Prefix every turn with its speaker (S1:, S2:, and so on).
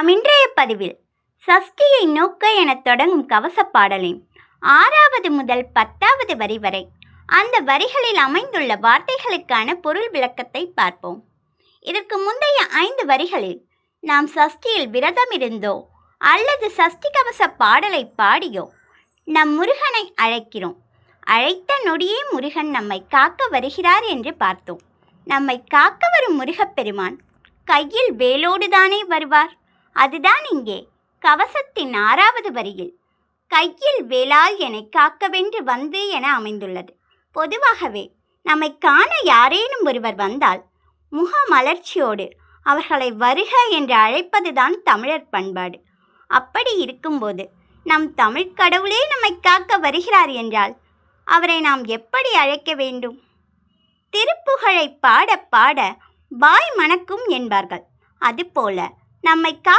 S1: நாம் இன்றைய பதிவில் சஷ்டியை நோக்க எனத் தொடங்கும் கவசப் பாடலின் 6வது முதல் 10வது வரி வரை அந்த வரிகளில் அமைந்துள்ள வார்த்தைகளுக்கான பொருள் விளக்கத்தை பார்ப்போம். இதற்கு முந்தைய 5 வரிகளில் நாம் சஷ்டியில் விரதமிருந்தோ அல்லது சஷ்டி கவச பாடலை பாடியோ நம் முருகனை அழைக்கிறோம். அழைத்த நொடியே முருகன் நம்மை காக்க வருகிறார் என்று பார்த்தோம். நம்மை காக்க வரும் முருகப்பெருமான் கையில் வேலோடுதானே வருவார். அதுதான் இங்கே கவசத்தின் 6வது வரியில் கையில் வேலால் என்னை காக்கவென்று வந்து என அமைந்துள்ளது. பொதுவாகவே நம்மை காண யாரேனும் ஒருவர் வந்தால் முகமலர்ச்சியோடு அவர்களை வருக என்று அழைப்பதுதான் தமிழர் பண்பாடு. அப்படி இருக்கும்போது நம் தமிழ் கடவுளே நம்மை காக்க வருகிறார் என்றால் அவரை நாம் எப்படி அழைக்க வேண்டும்? திருப்புகழை பாட பாட வாய் மணக்கும் என்பார்கள். அதுபோல நம்மை காக்க